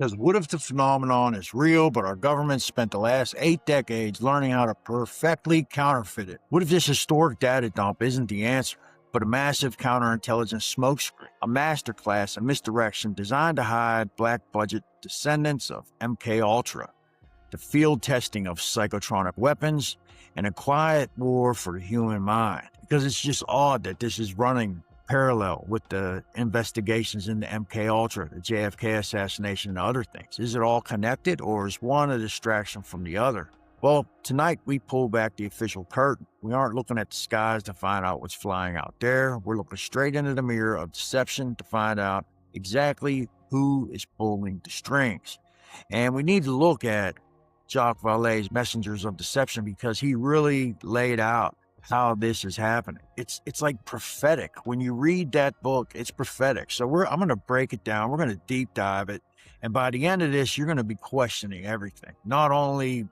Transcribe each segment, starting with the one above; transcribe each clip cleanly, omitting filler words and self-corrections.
Because what if the phenomenon is real, but our government spent the last 8 decades learning how to perfectly counterfeit it? What if this historic data dump isn't the answer, but a massive counterintelligence smokescreen, a masterclass in misdirection designed to hide black-budget descendants of MKUltra, the field testing of psychotronic weapons, and a quiet war for the human mind? Because it's just odd that this is running parallel with the investigations into MKUltra, the JFK assassination, and other things. Is it all connected, or is one a distraction from the other? Well, tonight we pull back the official curtain. We aren't looking at the skies to find out what's flying out there. We're looking straight into the mirror of deception to find out exactly who is pulling the strings. And we need to look at Jacques Vallee's Messengers of Deception, because he really laid out how this is happening. It's like prophetic. When you read that book, it's prophetic. So I'm going to break it down. We're going to deep dive it. And by the end of this, you're going to be questioning everything. Not only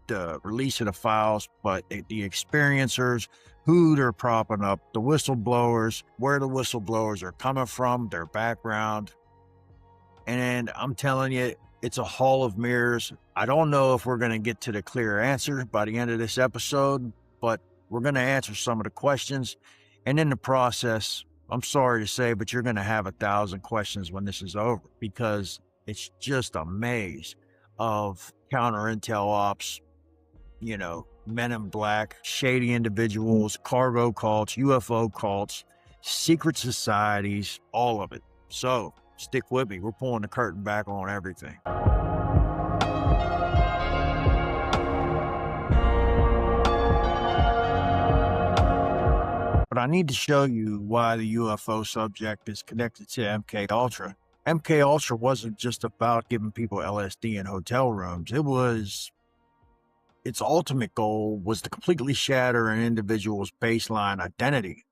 the release of the files, but the experiencers, who they're propping up, the whistleblowers, where the whistleblowers are coming from, their background. And I'm telling you, it's a hall of mirrors. I don't know if we're going to get to the clear answer by the end of this episode, but we're going to answer some of the questions. And in the process, I'm sorry to say, but you're going to have 1,000 questions when this is over, because it's just a maze of counter-intel ops, men in black, shady individuals, cargo cults, UFO cults, secret societies, all of it. So stick with me. We're pulling the curtain back on everything. But I need to show you why the UFO subject is connected to MKUltra. MKUltra wasn't just about giving people LSD in hotel rooms. Its ultimate goal was to completely shatter an individual's baseline identity.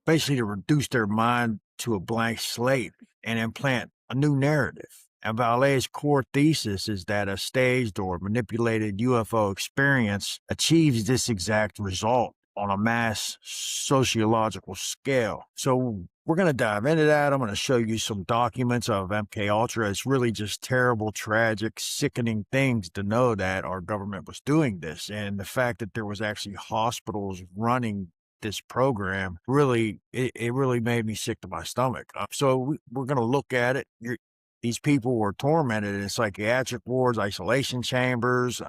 Basically to reduce their mind to a blank slate and implant a new narrative. And Vallee's core thesis is that a staged or manipulated UFO experience achieves this exact result on a mass sociological scale. So we're going to dive into that. I'm going to show you some documents of MKUltra. It's really just terrible, tragic, sickening things to know that our government was doing this. And the fact that there was actually hospitals running this program, it really made me sick to my stomach. So we're going to look at it. These people were tormented in psychiatric wards, isolation chambers,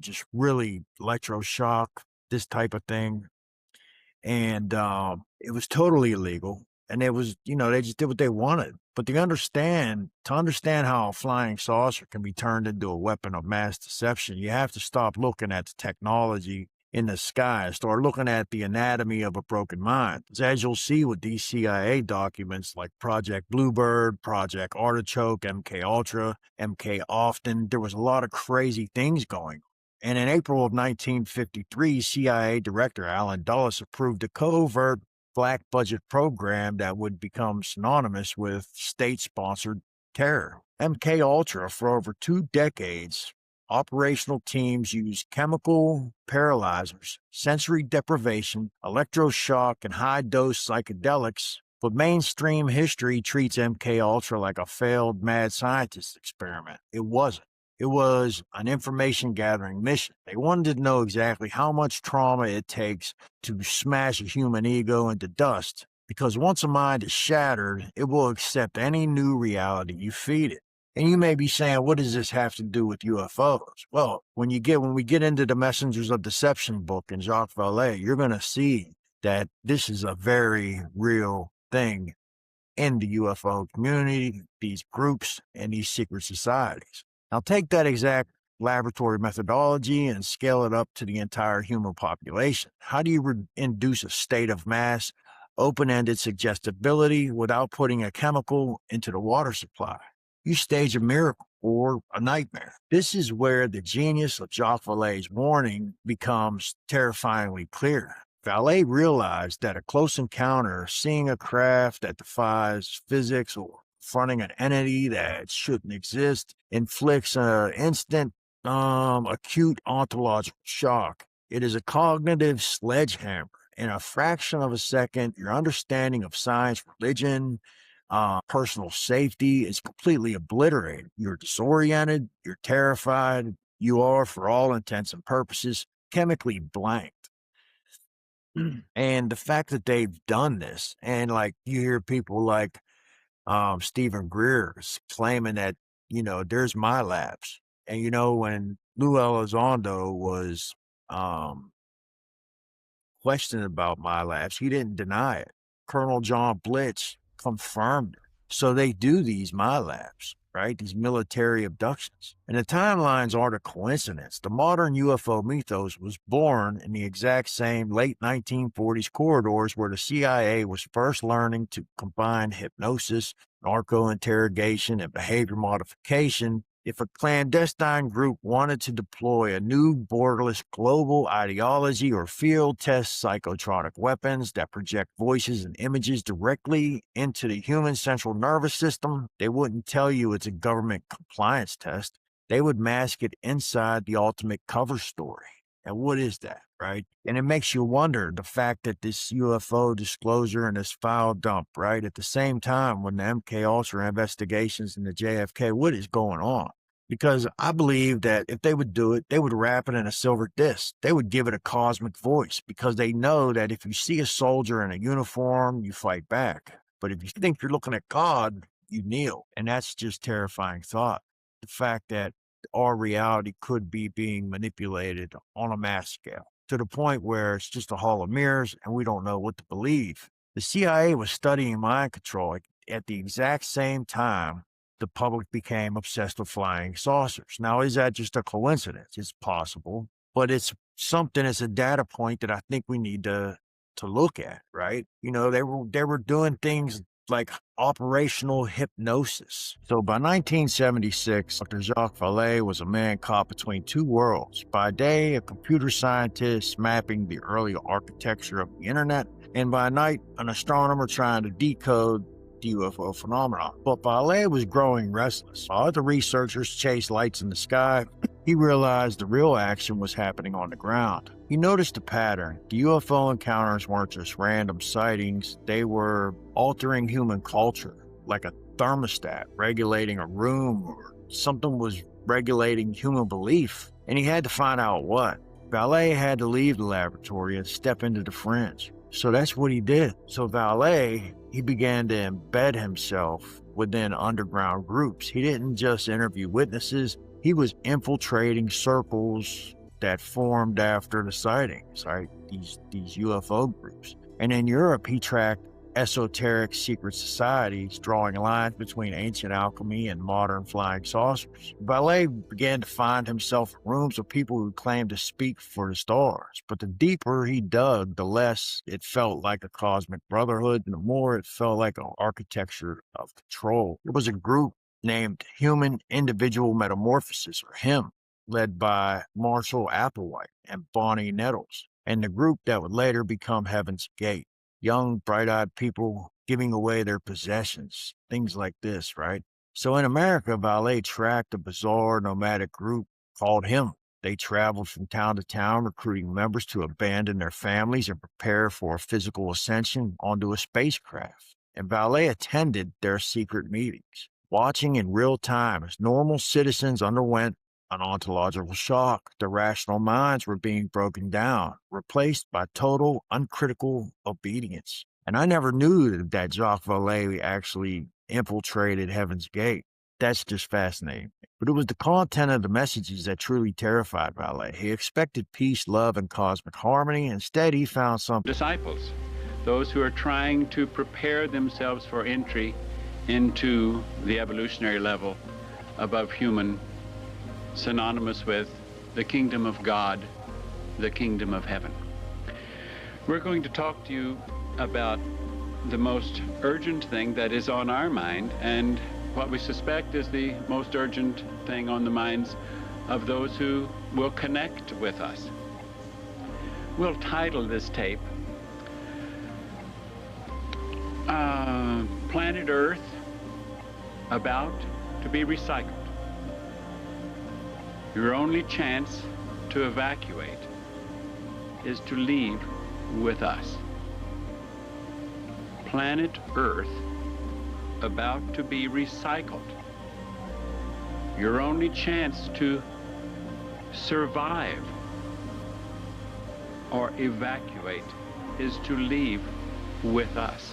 just really electroshock, this type of thing. And it was totally illegal. And it was, they just did what they wanted. But to understand how a flying saucer can be turned into a weapon of mass deception, you have to stop looking at the technology in the sky, start looking at the anatomy of a broken mind. As you'll see with these CIA documents like Project Bluebird, Project Artichoke, MKUltra, MK Often, there was a lot of crazy things going on. And in April of 1953, CIA Director Allen Dulles approved a covert black budget program that would become synonymous with state-sponsored terror. MKUltra, for over 2 decades, operational teams use chemical paralyzers, sensory deprivation, electroshock, and high-dose psychedelics, but mainstream history treats MKUltra like a failed mad scientist experiment. It wasn't. It was an information-gathering mission. They wanted to know exactly how much trauma it takes to smash a human ego into dust, because once a mind is shattered, it will accept any new reality you feed it. And you may be saying, what does this have to do with UFOs? Well, when we get into the Messengers of Deception book and Jacques Vallee, you're going to see that this is a very real thing in the UFO community, these groups, and these secret societies. Now take that exact laboratory methodology and scale it up to the entire human population. How do you induce a state of mass, open-ended suggestibility without putting a chemical into the water supply? You stage a miracle or a nightmare. This is where the genius of Jacques Vallee's warning becomes terrifyingly clear. Vallee realized that a close encounter, seeing a craft that defies physics or confronting an entity that shouldn't exist, inflicts an instant, acute ontological shock. It is a cognitive sledgehammer. In a fraction of a second, your understanding of science, religion, Personal safety is completely obliterated. You're disoriented, you're terrified, you are, for all intents and purposes, chemically blanked. And the fact that they've done this, and like you hear people like Stephen Greer claiming that, there's my labs. And when Lou Elizondo was questioned about my labs, he didn't deny it. Colonel John Blitz confirmed it. So they do these my labs, right? These military abductions. And the timelines aren't a coincidence. The modern UFO mythos was born in the exact same late 1940s corridors where the CIA was first learning to combine hypnosis, narco-interrogation, and behavior modification. If a clandestine group wanted to deploy a new borderless global ideology or field test psychotronic weapons that project voices and images directly into the human central nervous system, they wouldn't tell you it's a government compliance test. They would mask it inside the ultimate cover story. And what is that, right? And it makes you wonder the fact that this UFO disclosure and this file dump, right, at the same time when the MKUltra investigations and the JFK, what is going on? Because I believe that if they would do it, they would wrap it in a silver disc. They would give it a cosmic voice because they know that if you see a soldier in a uniform, you fight back. But if you think you're looking at God, you kneel. And that's just terrifying thought. The fact that our reality could be being manipulated on a mass scale to the point where it's just a hall of mirrors and we don't know what to believe. The CIA was studying mind control at the exact same time the public became obsessed with flying saucers. Now, is that just a coincidence? It's possible, but it's something, it's a data point that I think we need to look at, right? They were doing things like operational hypnosis. So by 1976, Dr. Jacques Vallee was a man caught between two worlds. By day, a computer scientist mapping the early architecture of the internet, and by night, an astronomer trying to decode the UFO phenomenon. But Vallee was growing restless. While other researchers chased lights in the sky, he realized the real action was happening on the ground. He noticed a pattern. The UFO encounters weren't just random sightings, they were altering human culture, like a thermostat regulating a room, or something was regulating human belief. And he had to find out what. Vallee had to leave the laboratory and step into the fringe. So that's what he did. So Vallee, he began to embed himself within underground groups. He didn't just interview witnesses, he was infiltrating circles that formed after the sightings, right? These UFO groups. And in Europe, he tracked esoteric secret societies, drawing lines between ancient alchemy and modern flying saucers. Vallee began to find himself in rooms with people who claimed to speak for the stars. But the deeper he dug, the less it felt like a cosmic brotherhood, and the more it felt like an architecture of control. It was a group named Human Individual Metamorphosis, or HIM, led by Marshall Applewhite and Bonnie Nettles, and the group that would later become Heaven's Gate. Young, bright-eyed people giving away their possessions, things like this, right? So in America, Vallee tracked a bizarre nomadic group called HIM. They traveled from town to town, recruiting members to abandon their families and prepare for a physical ascension onto a spacecraft. And Vallee attended their secret meetings, watching in real time as normal citizens underwent an ontological shock. The rational minds were being broken down, replaced by total, uncritical obedience. And I never knew that Jacques Vallee actually infiltrated Heaven's Gate. That's just fascinating. But it was the content of the messages that truly terrified Vallee. He expected peace, love, and cosmic harmony. Instead, he found something. Disciples, those who are trying to prepare themselves for entry into the evolutionary level above human, synonymous with the kingdom of God, the kingdom of heaven. We're going to talk to you about the most urgent thing that is on our mind, and what we suspect is the most urgent thing on the minds of those who will connect with us. We'll title this tape Planet Earth About to be Recycled. Your only chance to evacuate is to leave with us. Planet Earth about to be recycled. Your only chance to survive or evacuate is to leave with us.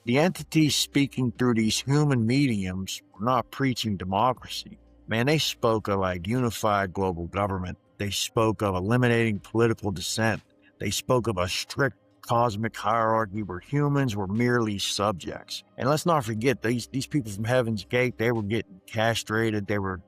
The entities speaking through these human mediums were not preaching democracy. Man, they spoke of like unified global government. They spoke of eliminating political dissent. They spoke of a strict cosmic hierarchy where humans were merely subjects. And let's not forget, these people from Heaven's Gate, they were getting castrated. They were,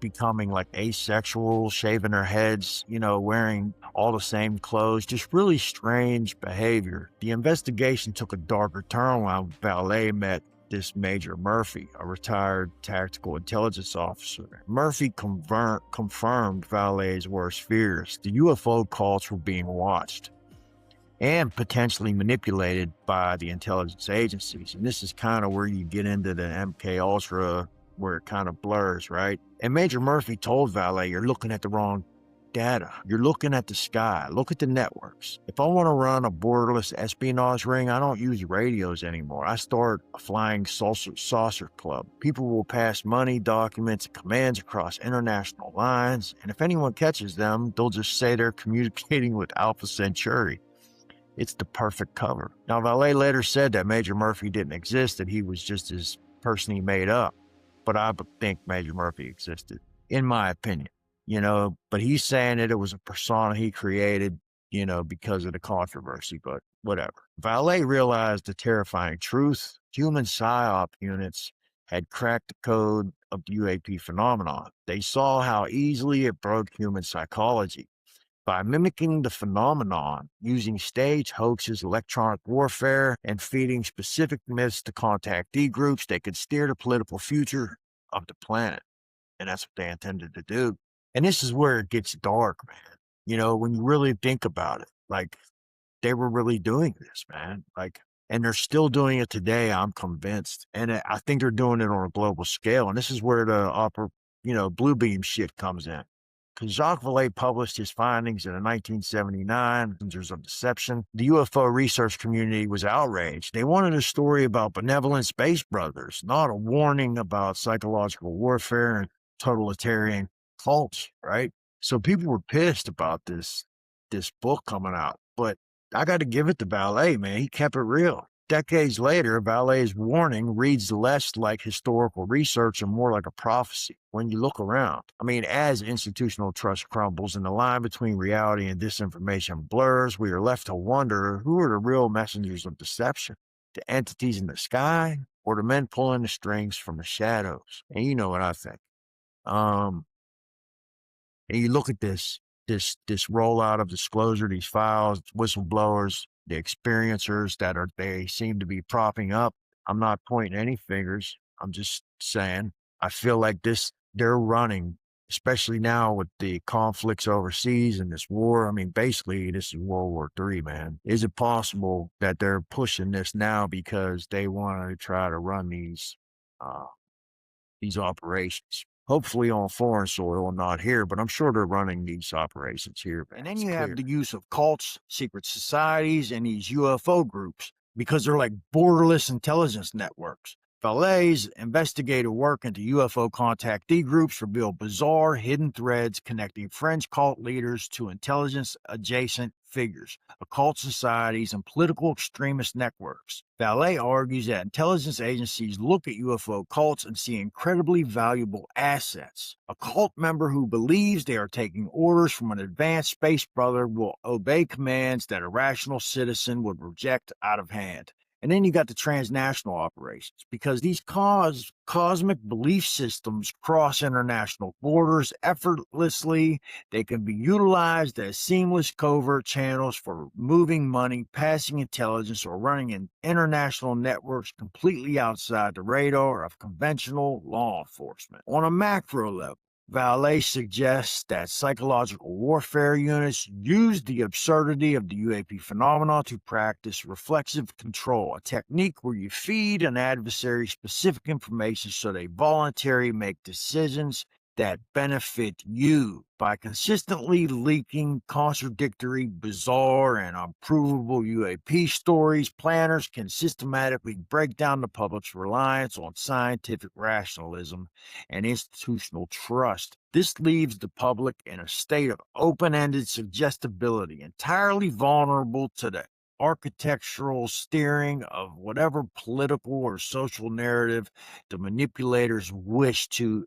becoming like asexual, shaving their heads, wearing all the same clothes, just really strange behavior. The investigation took a darker turn when Vallee met this Major Murphy, a retired tactical intelligence officer. Murphy confirmed Vallee's worst fears. The UFO cults were being watched and potentially manipulated by the intelligence agencies. And this is kind of where you get into the MKULTRA, where it kind of blurs, right? And Major Murphy told Vallee, you're looking at the wrong data. You're looking at the sky. Look at the networks. If I want to run a borderless espionage ring, I don't use radios anymore. I start a flying saucer club. People will pass money, documents, and commands across international lines. And if anyone catches them, they'll just say they're communicating with Alpha Centauri. It's the perfect cover. Now, Vallee later said that Major Murphy didn't exist, that he was just his person he made up. But I think Major Murphy existed, in my opinion, but he's saying that it was a persona he created, because of the controversy, but whatever. Vallee realized the terrifying truth. Human PSYOP units had cracked the code of the UAP phenomenon. They saw how easily it broke human psychology. By mimicking the phenomenon, using stage hoaxes, electronic warfare, and feeding specific myths to contactee groups, they could steer the political future of the planet. And that's what they intended to do. And this is where it gets dark, man. When you really think about it, like, they were really doing this, man. And they're still doing it today, I'm convinced. And I think they're doing it on a global scale. And this is where the blue beam shit comes in. Because Jacques Vallee published his findings in 1979, Messengers of Deception. The UFO research community was outraged. They wanted a story about benevolent space brothers, not a warning about psychological warfare and totalitarian cults, right? So people were pissed about this book coming out. But I got to give it to Vallee, man. He kept it real. Decades later, Vallee's warning reads less like historical research and more like a prophecy when you look around. As institutional trust crumbles and the line between reality and disinformation blurs, we are left to wonder, who are the real messengers of deception? The entities in the sky or the men pulling the strings from the shadows? And you know what I think. And you look at this rollout of disclosure, these files, whistleblowers, the experiencers they seem to be propping up. I'm not pointing any fingers. I'm just saying, I feel like they're running, especially now with the conflicts overseas and this war. Basically, this is World War III, man. Is it possible that they're pushing this now because they want to try to run these operations? Hopefully on foreign soil and not here, but I'm sure they're running these operations here. And then you have the use of cults, secret societies, and these UFO groups, because they're like borderless intelligence networks. Vallee's investigative work into UFO contactee groups revealed bizarre hidden threads connecting fringe cult leaders to intelligence-adjacent figures, occult societies, and political extremist networks. Vallee argues that intelligence agencies look at UFO cults and see incredibly valuable assets. A cult member who believes they are taking orders from an advanced space brother will obey commands that a rational citizen would reject out of hand. And then you got the transnational operations, because these cosmic belief systems cross international borders effortlessly. They can be utilized as seamless covert channels for moving money, passing intelligence, or running in international networks completely outside the radar of conventional law enforcement. On a macro level, Vallee suggests that psychological warfare units use the absurdity of the UAP phenomenon to practice reflexive control, a technique where you feed an adversary specific information so they voluntarily make decisions that benefit you. By consistently leaking contradictory, bizarre, and unprovable UAP stories, planners can systematically break down the public's reliance on scientific rationalism and institutional trust. This leaves the public in a state of open-ended suggestibility, entirely vulnerable to the architectural steering of whatever political or social narrative the manipulators wish to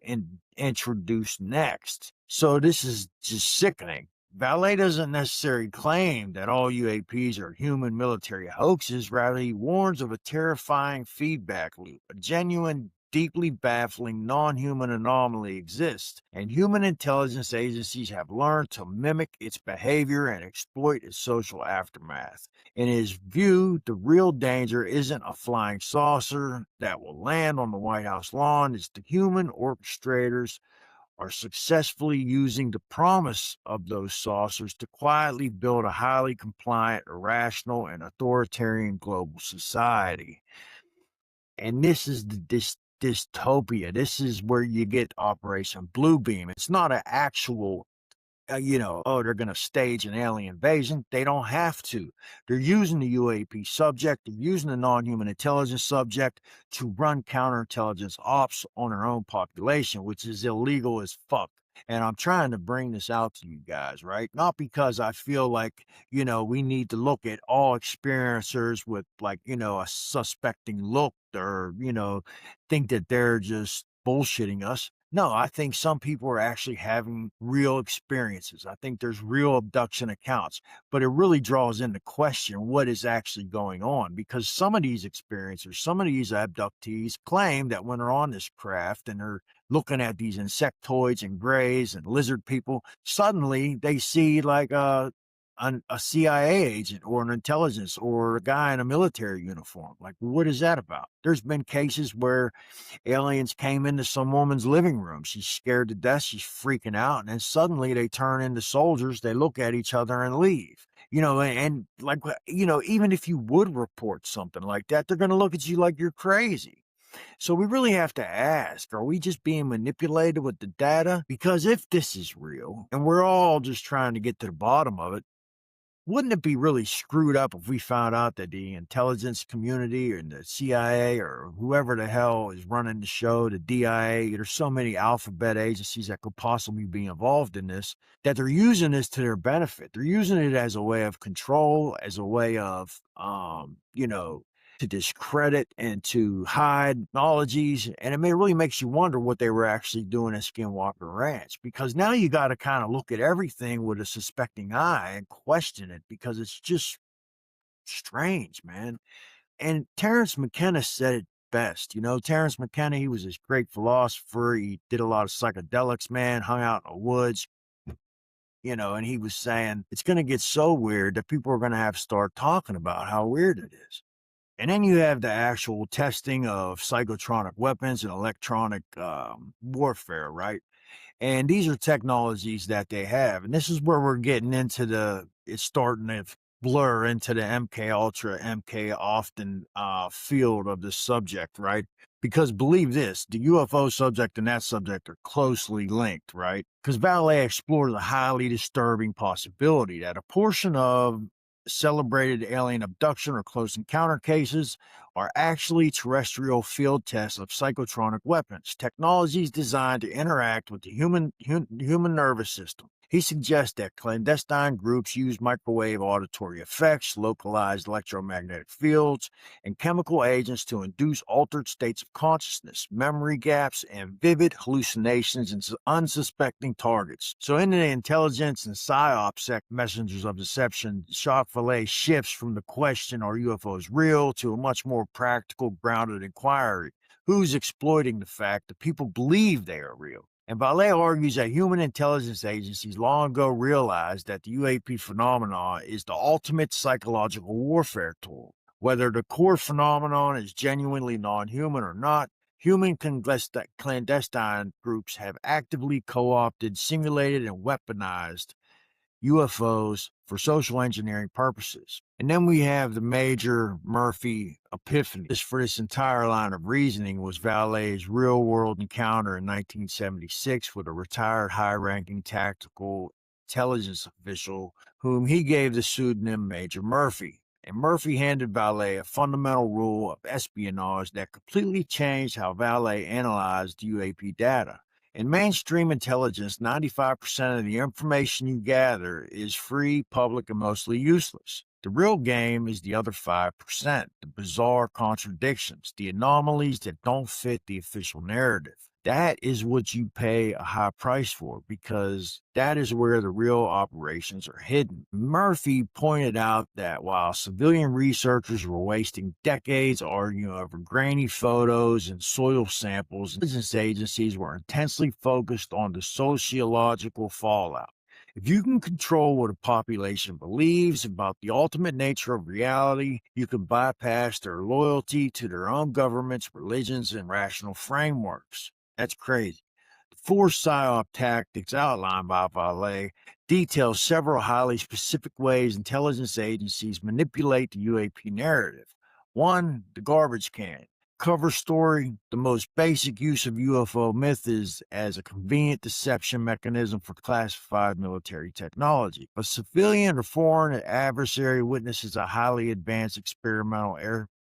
introduce next. So this is just sickening. Vallee doesn't necessarily claim that all UAPs are human military hoaxes. Rather, he warns of a terrifying feedback loop. A genuine, deeply baffling non-human anomaly exists, and human intelligence agencies have learned to mimic its behavior and exploit its social aftermath. In his view, the real danger isn't a flying saucer that will land on the White House lawn. It's the human orchestrators are successfully using the promise of those saucers to quietly build a highly compliant, irrational, and authoritarian global society. And this is the dystopia. This is where you get Operation Bluebeam. It's not an actual oh, they're going to stage an alien invasion. They don't have to. They're using the UAP subject, they're using the non-human intelligence subject to run counterintelligence ops on their own population, which is illegal as fuck. And I'm trying to bring this out to you guys, right? Not because I feel like, we need to look at all experiencers with like, a suspecting look or, think that they're just bullshitting us. No, I think some people are actually having real experiences. I think there's real abduction accounts, but it really draws into question what is actually going on, because some of these experiencers, some of these abductees claim that when they're on this craft and they're looking at these insectoids and grays and lizard people, suddenly they see like a CIA agent or an intelligence or a guy in a military uniform. Like, what is that about? There's been cases where aliens came into some woman's living room. She's scared to death. She's freaking out. And then suddenly they turn into soldiers. They look at each other and leave. And like, even if you would report something like that, they're going to look at you like you're crazy. So we really have to ask, are we just being manipulated with the data? Because if this is real and we're all just trying to get to the bottom of it, wouldn't it be really screwed up if we found out that the intelligence community or the CIA or whoever the hell is running the show, the DIA, there's so many alphabet agencies that could possibly be involved in this, that they're using this to their benefit. They're using it as a way of control, as a way of, to discredit and to hide technologies. And it really makes you wonder what they were actually doing at Skinwalker Ranch, because now you got to kind of look at everything with a suspecting eye and question it, because it's just strange, man. And Terence McKenna said it best. Terence McKenna, he was this great philosopher. He did a lot of psychedelics, man, hung out in the woods, and he was saying it's going to get so weird that people are going to have to start talking about how weird it is. And then you have the actual testing of psychotronic weapons and electronic warfare, right? And these are technologies that they have. And this is where we're getting into it's starting to blur into the MKUltra, MK often field of the subject, right? Because believe this, the UFO subject and that subject are closely linked, right? Because Vallee explores a highly disturbing possibility that a portion of celebrated alien abduction or close encounter cases are actually terrestrial field tests of psychotronic weapons, technologies designed to interact with the human nervous system. He suggests that clandestine groups use microwave auditory effects, localized electromagnetic fields, and chemical agents to induce altered states of consciousness, memory gaps, and vivid hallucinations in unsuspecting targets. So in the intelligence and psyop messengers of deception, Jacques Vallee shifts from the question, are UFOs real, to a much more practical, grounded inquiry. Who's exploiting the fact that people believe they are real? And Vallee argues that human intelligence agencies long ago realized that the UAP phenomenon is the ultimate psychological warfare tool. Whether the core phenomenon is genuinely non-human or not, human clandestine groups have actively co-opted, simulated, and weaponized UFOs for social engineering purposes. And then we have the major Murphy epiphany. For this entire line of reasoning was Vallee's real-world encounter in 1976 with a retired high-ranking tactical intelligence official whom he gave the pseudonym Major Murphy. And Murphy handed Vallee a fundamental rule of espionage that completely changed how Vallee analyzed UAP data. In mainstream intelligence, 95% of the information you gather is free, public, and mostly useless. The real game is the other 5%, the bizarre contradictions, the anomalies that don't fit the official narrative. That is what you pay a high price for because that is where the real operations are hidden. Murphy pointed out that while civilian researchers were wasting decades arguing over grainy photos and soil samples, intelligence agencies were intensely focused on the sociological fallout. If you can control what a population believes about the ultimate nature of reality, you can bypass their loyalty to their own governments, religions, and rational frameworks. That's crazy. The four PSYOP tactics outlined by Vallee detail several highly specific ways intelligence agencies manipulate the UAP narrative. 1. The garbage can. Cover story. The most basic use of UFO myth is as a convenient deception mechanism for classified military technology. A civilian or foreign adversary witnesses a highly advanced experimental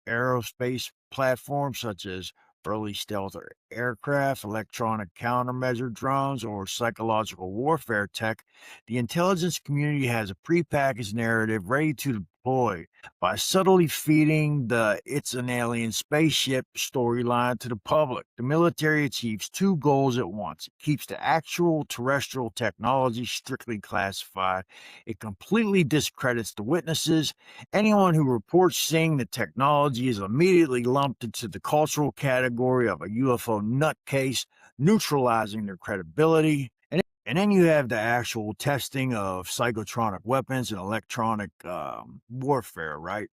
aerospace platform such as early stealth aircraft, electronic countermeasure drones, or psychological warfare tech. The intelligence community has a prepackaged narrative ready to deploy by subtly feeding the "it's an alien spaceship" storyline to the public. The military achieves two goals at once. It keeps the actual terrestrial technology strictly classified. It completely discredits the witnesses. Anyone who reports seeing the technology is immediately lumped into the cultural category of a UFO nutcase, neutralizing their credibility. And then you have the actual testing of psychotronic weapons and electronic warfare, right?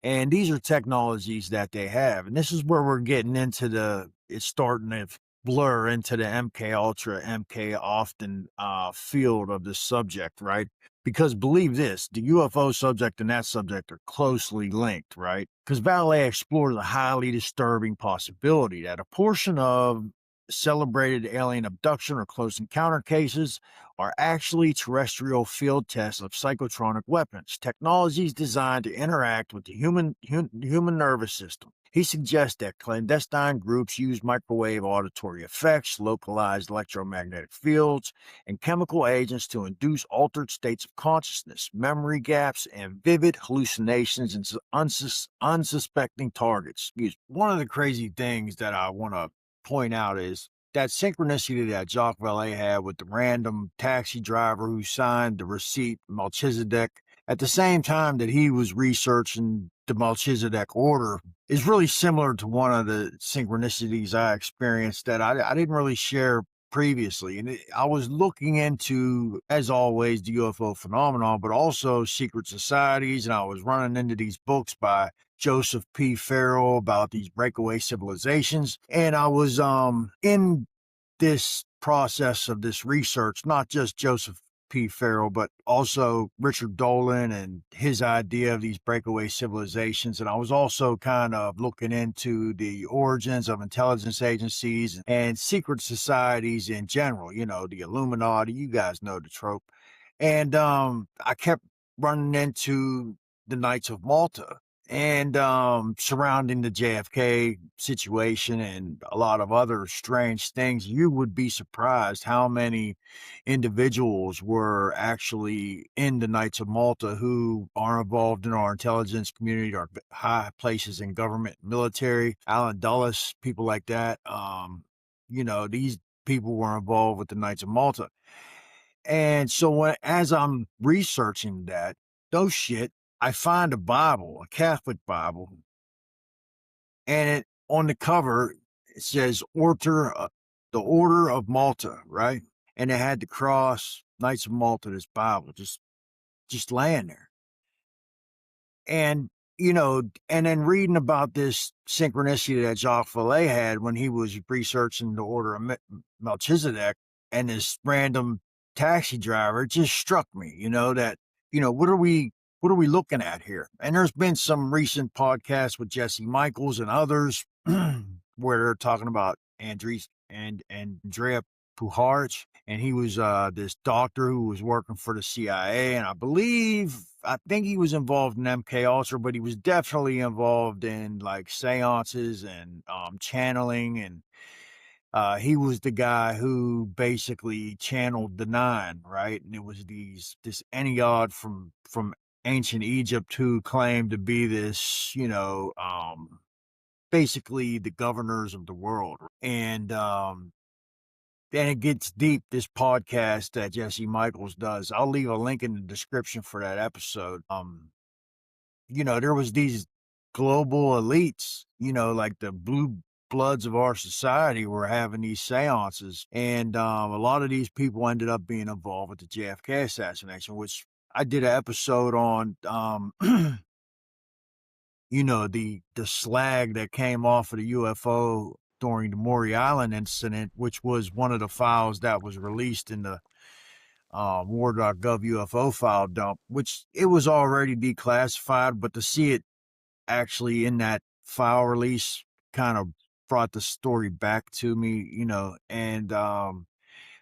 And these are technologies that they have. And this is where we're getting into it's starting to blur into the MKUltra, MK often field of the subject, right? Because believe this, the UFO subject and that subject are closely linked, right? Because Vallee explored the highly disturbing possibility that a portion of celebrated alien abduction or close encounter cases are actually terrestrial field tests of psychotronic weapons, technologies designed to interact with the human nervous system. He suggests that clandestine groups use microwave auditory effects, localized electromagnetic fields, and chemical agents to induce altered states of consciousness, memory gaps, and vivid hallucinations in unsuspecting targets. One of the crazy things that I want to point out is that synchronicity that Jacques Vallee had with the random taxi driver who signed the receipt, Melchizedek, at the same time that he was researching the Melchizedek order, is really similar to one of the synchronicities I experienced that I didn't really share previously. And I was looking into, as always, the UFO phenomenon, but also secret societies. And I was running into these books by Joseph P. Farrell about these breakaway civilizations. And I was in this process of this research, not just Joseph P. Farrell, but also Richard Dolan and his idea of these breakaway civilizations. And I was also kind of looking into the origins of intelligence agencies and secret societies in general, the Illuminati, you guys know the trope. And I kept running into the Knights of Malta and surrounding the JFK situation and a lot of other strange things. You would be surprised how many individuals were actually in the Knights of Malta who are involved in our intelligence community or high places in government, military. Alan Dulles, people like that. These people were involved with the Knights of Malta. And so as I'm researching those shit, I find a Bible, a Catholic Bible, and on the cover, it says the Order of Malta, right? And it had the cross, Knights of Malta, this Bible, just laying there. And, and then reading about this synchronicity that Jacques Vallee had when he was researching the Order of Melchizedek and this random taxi driver, it just struck me, that, what are we looking at here? And there's been some recent podcasts with Jesse Michaels and others where they're talking about Andrea Puharich, and he was this doctor who was working for the CIA, and I think he was involved in MKUltra, but he was definitely involved in like seances and channeling, and he was the guy who basically channeled the nine, right? And it was this Ennead from ancient Egypt who claimed to be this, basically the governors of the world. And then it gets deep, this podcast that Jesse Michaels does. I'll leave a link in the description for that episode. There was these global elites, like the blue bloods of our society were having these seances. And a lot of these people ended up being involved with the JFK assassination, which I did an episode on, the slag that came off of the UFO during the Maury Island incident, which was one of the files that was released in the war.gov UFO file dump, which it was already declassified, but to see it actually in that file release kind of brought the story back to me, and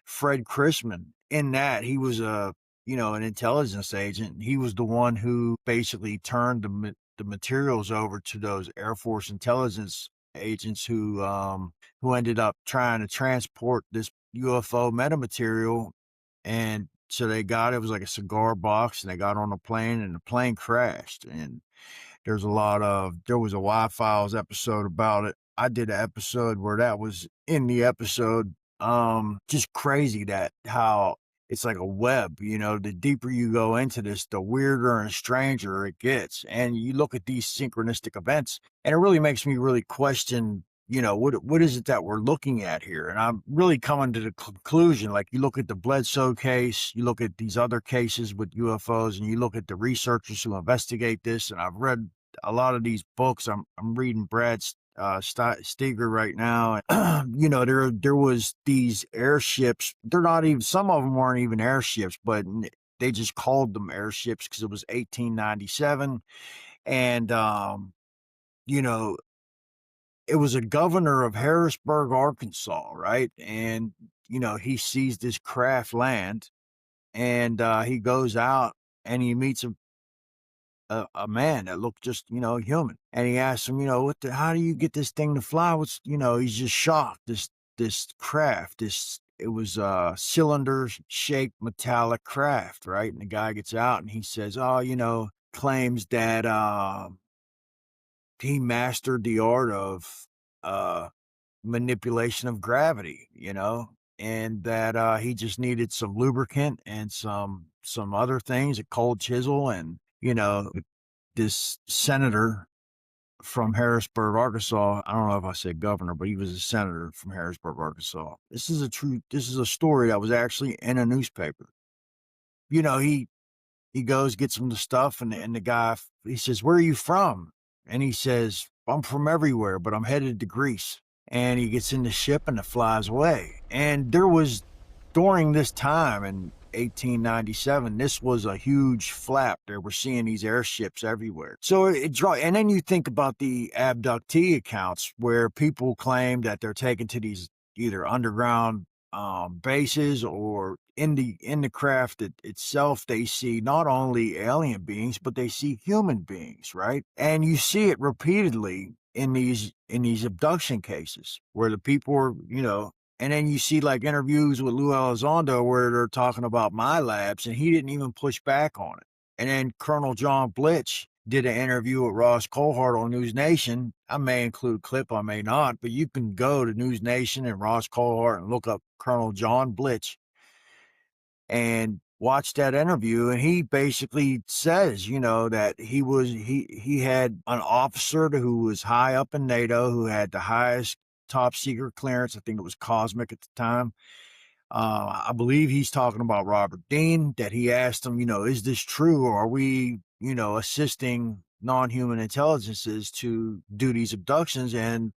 Fred Chrisman in that he was an intelligence agent. He was the one who basically turned the materials over to those Air Force intelligence agents who ended up trying to transport this UFO metamaterial. And so it was like a cigar box, and they got on a plane, and the plane crashed. And there was a Y-Files episode about it. I did an episode where that was in the episode. Just crazy that how it's like a web, the deeper you go into this, the weirder and stranger it gets. And you look at these synchronistic events, and it really makes me really question, what is it that we're looking at here? And I'm really coming to the conclusion, like you look at the Bledsoe case, you look at these other cases with UFOs, and you look at the researchers who investigate this. And I've read a lot of these books. I'm reading Brad Steger right now. There was these airships. They're not even, some of them weren't even airships, but they just called them airships because it was 1897. And, it was a governor of Harrisburg, Arkansas, right? And, he sees this craft land, and he goes out and he meets a man that looked just, human. And he asks him, how do you get this thing to fly? He's just shocked. This craft, it was a cylinder shaped metallic craft, right? And the guy gets out and he says, claims that he mastered the art of manipulation of gravity, and that he just needed some lubricant and some other things, a cold chisel. And this senator from Harrisburg, Arkansas, I don't know if I said governor, but he was a senator from Harrisburg, Arkansas. This is a story that was actually in a newspaper. He goes, gets him the stuff, and the guy, he says, "Where are you from?" And he says, "I'm from everywhere, but I'm headed to Greece." And he gets in the ship and it flies away. And there was, during this time in 1897, this was a huge flap. They were seeing these airships everywhere. So and then you think about the abductee accounts where people claim that they're taken to these either underground bases, or in the craft itself, they see not only alien beings, but they see human beings, right? And you see it repeatedly in these abduction cases where the people are, and then you see like interviews with Lou Elizondo where they're talking about my labs, and he didn't even push back on it. And then Colonel John Blitch did an interview with Ross Coulthart on News Nation. I may include a clip, I may not, but you can go to News Nation and Ross Coulthart and look up Colonel John Blitch and watch that interview. And he basically says, that he had an officer who was high up in NATO, who had the highest top secret clearance. I think it was cosmic at the time. I believe he's talking about Robert Dean, that he asked him, is this true? Or are we, assisting non-human intelligences to do these abductions? And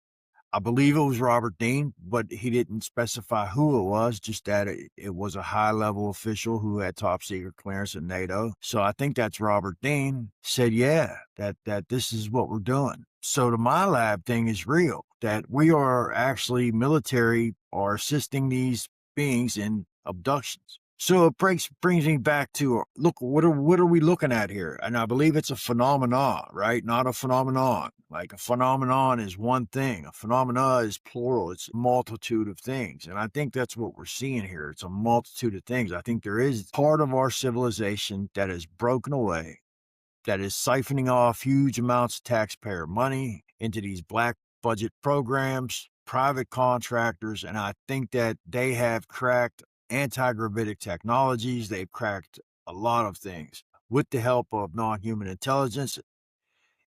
I believe it was Robert Dean, but he didn't specify who it was, just that it was a high-level official who had top-secret clearance at NATO. So I think that's Robert Dean said, yeah, that this is what we're doing. So the My Lab thing is real, that we are actually military are assisting these beings in abductions. So it brings me back to, look, what are we looking at here? And I believe it's a phenomenon, right? Not a phenomenon. Like a phenomenon is one thing. A phenomena is plural. It's a multitude of things. And I think that's what we're seeing here. It's a multitude of things. I think there is part of our civilization that is broken away, that is siphoning off huge amounts of taxpayer money into these black budget programs, private contractors, and I think that they have cracked anti-gravitic technologies. They've cracked a lot of things with the help of non-human intelligence,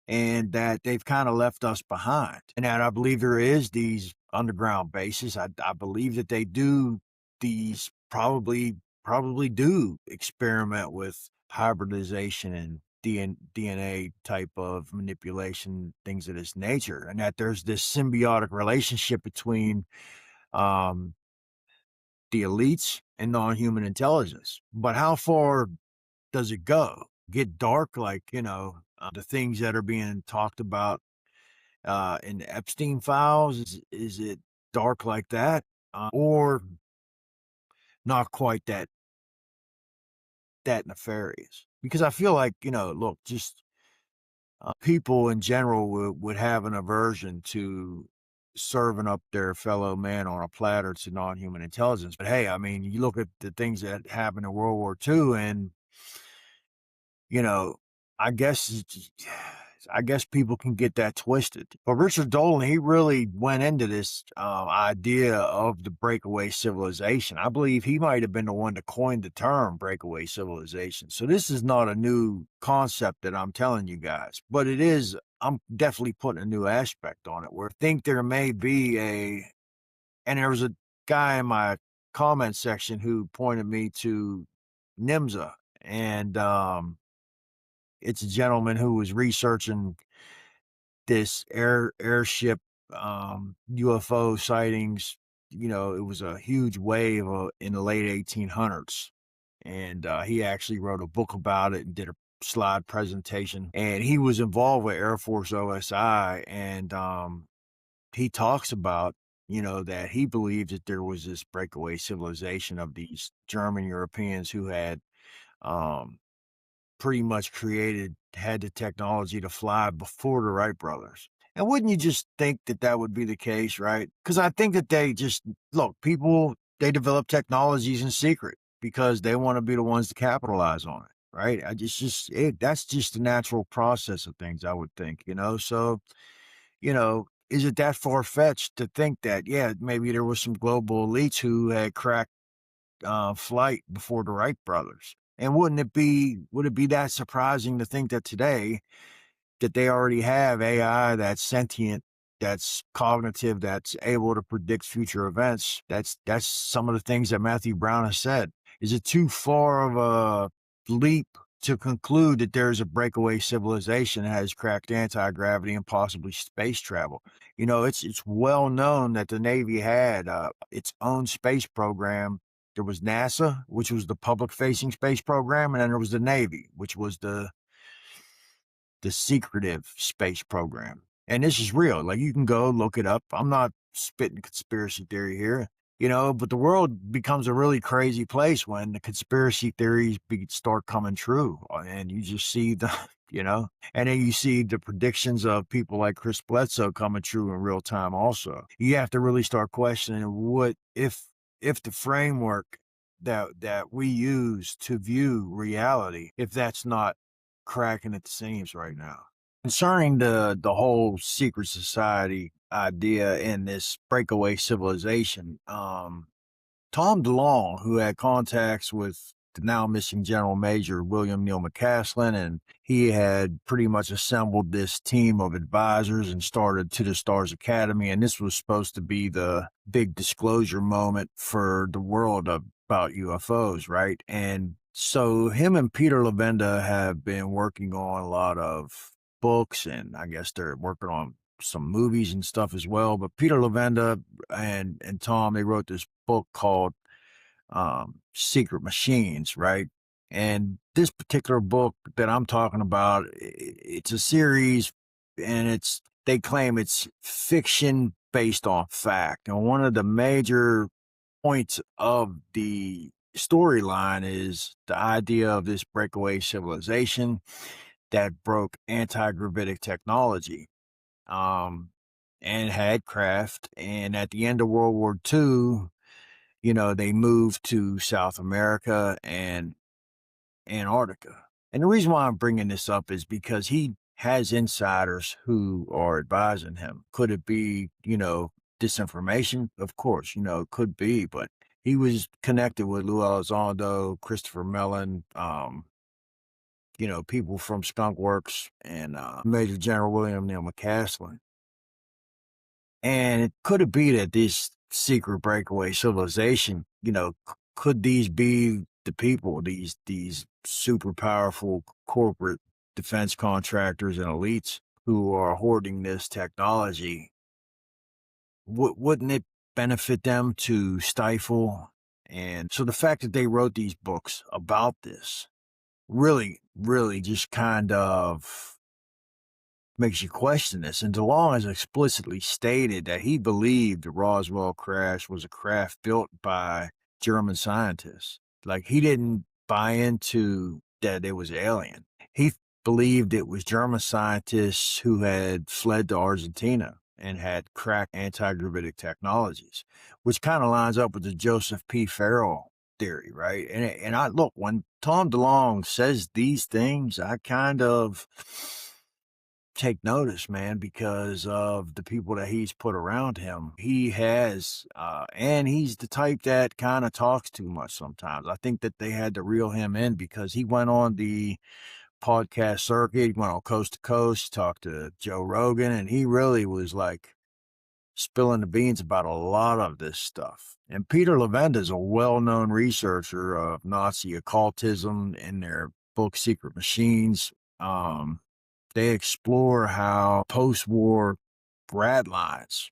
and that they've kind of left us behind. And that I believe there is these underground bases. I believe that they do these probably do experiment with hybridization and DNA type of manipulation, things of this nature, and that there's this symbiotic relationship between um, the elites and non-human intelligence. But how far does it go? Get dark, like, the things that are being talked about in the Epstein files? Is it dark like that, or not quite that nefarious? Because I feel like, look, just people in general would have an aversion to serving up their fellow man on a platter to non-human intelligence. But hey, I mean, you look at the things that happened in World War II, and you know, I guess I guess people can get that twisted. But Richard Dolan, he really went into this idea of the breakaway civilization. I believe he might have been the one to coin the term breakaway civilization. So this is not a new concept that I'm telling you guys, but it is. I'm definitely putting a new aspect on it where I think there may be and there was a guy in my comment section who pointed me to NIMSA, and it's a gentleman who was researching this airship UFO sightings. It was a huge wave in the late 1800s, and he actually wrote a book about it and did a slide presentation. And he was involved with Air Force OSI, and he talks about that he believed that there was this breakaway civilization of these German Europeans who had um, pretty much had the technology to fly before the Wright brothers. And wouldn't you just think that that would be the case, right? Because I think that they develop technologies in secret because they want to be the ones to capitalize on it, right? That's just the natural process of things, I would think, So, is it that far-fetched to think that, yeah, maybe there was some global elites who had cracked flight before the Wright brothers? And would it be that surprising to think that today that they already have AI that's sentient, that's cognitive, that's able to predict future events? That's some of the things that Matthew Brown has said. Is it too far of a leap to conclude that there's a breakaway civilization that has cracked anti-gravity and possibly space travel? It's well known that the Navy had its own space program. There was NASA, which was the public-facing space program, and then there was the Navy, which was the secretive space program. And this is real. Like, you can go look it up. I'm not spitting conspiracy theory here, but the world becomes a really crazy place when the conspiracy theories start coming true. And you just see and then you see the predictions of people like Chris Bledsoe coming true in real time also. You have to really start questioning what if the framework that we use to view reality, if that's not cracking at the seams right now. Concerning the whole secret society idea in this breakaway civilization, Tom DeLong, who had contacts with the now missing General Major William Neal McCaslin, and he had pretty much assembled this team of advisors and started To the Stars Academy. And this was supposed to be the big disclosure moment for the world about UFOs, right? And so him and Peter Levenda have been working on a lot of books, and I guess they're working on some movies and stuff as well. But Peter Levenda and Tom, they wrote this book called Secret Machines, right? And this particular book that I'm talking about, it's a series, and they claim it's fiction based on fact. And one of the major points of the storyline is the idea of this breakaway civilization that broke anti-gravitic technology, um, and had craft. And at the end of World War II, they moved to South America and Antarctica. And the reason why I'm bringing this up is because he has insiders who are advising him. Could it be, disinformation? Of course, it could be, but he was connected with Lou Elizondo, Christopher Mellon, people from Skunk Works, and Major General William Neal McCaslin. And could it be that this secret breakaway civilization, could these be the people, these super powerful corporate defense contractors and elites who are hoarding this technology? Wouldn't it benefit them to stifle? And so the fact that they wrote these books about this really, really just kind of makes you question this. And DeLong has explicitly stated that he believed the Roswell crash was a craft built by German scientists. Like, he didn't buy into that it was alien. He believed it was German scientists who had fled to Argentina and had cracked anti-gravitic technologies, which kind of lines up with the Joseph P. Farrell theory, right? And I look, when Tom DeLong says these things, I kind of take notice, man, because of the people that he's put around him. He has, and he's the type that kind of talks too much sometimes. I think that they had to reel him in because he went on the podcast circuit, he went on coast to coast, talked to Joe Rogan, and he really was like spilling the beans about a lot of this stuff. And Peter Levenda is a well-known researcher of Nazi occultism in their book Secret Machines. They explore how post-war grad lines,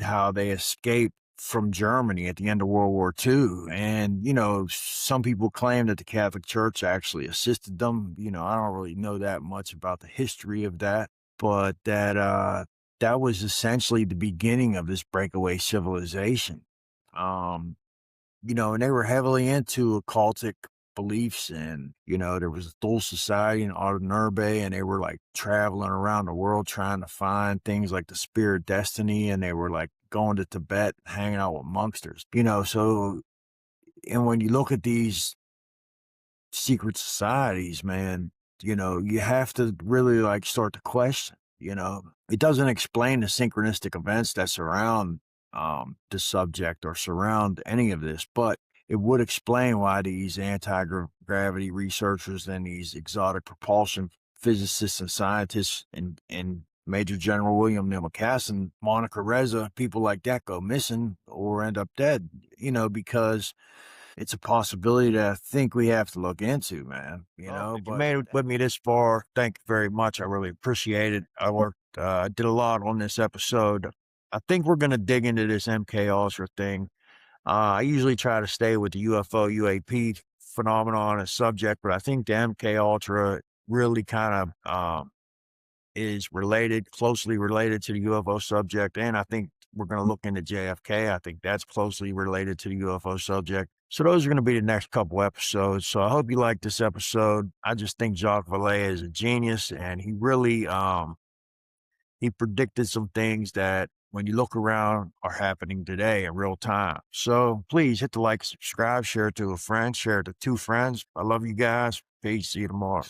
how they escaped from Germany at the end of World War II. And, some people claim that the Catholic Church actually assisted them. I don't really know that much about the history of that, but that was essentially the beginning of this breakaway civilization. And they were heavily into occultic beliefs, and there was a Thule Society in Ardenurbe, and they were like traveling around the world trying to find things like the Spirit Destiny, and they were like going to Tibet, hanging out with monksters, so. And when you look at these secret societies, man, you have to really like start to question. It doesn't explain the synchronistic events that surround the subject or surround any of this, but it would explain why these anti-gravity researchers and these exotic propulsion physicists and scientists and Major General William Neal McCaslin, Monica Reza, people like that go missing or end up dead, because it's a possibility that I think we have to look into, man. If you made it with me this far, thank you very much. I really appreciate it. I did a lot on this episode. I think we're going to dig into this MKUltra thing. I usually try to stay with the UFO UAP phenomenon as subject, but I think the MKUltra really kind of is closely related to the UFO subject. And I think we're going to look into JFK. I think that's closely related to the UFO subject. So those are going to be the next couple episodes. So I hope you like this episode. I just think Jacques Vallee is a genius, and he really, he predicted some things that when you look around are happening today in real time. So please hit the like, subscribe, share it to a friend, share it to 2 friends. I love you guys. Peace. See you tomorrow.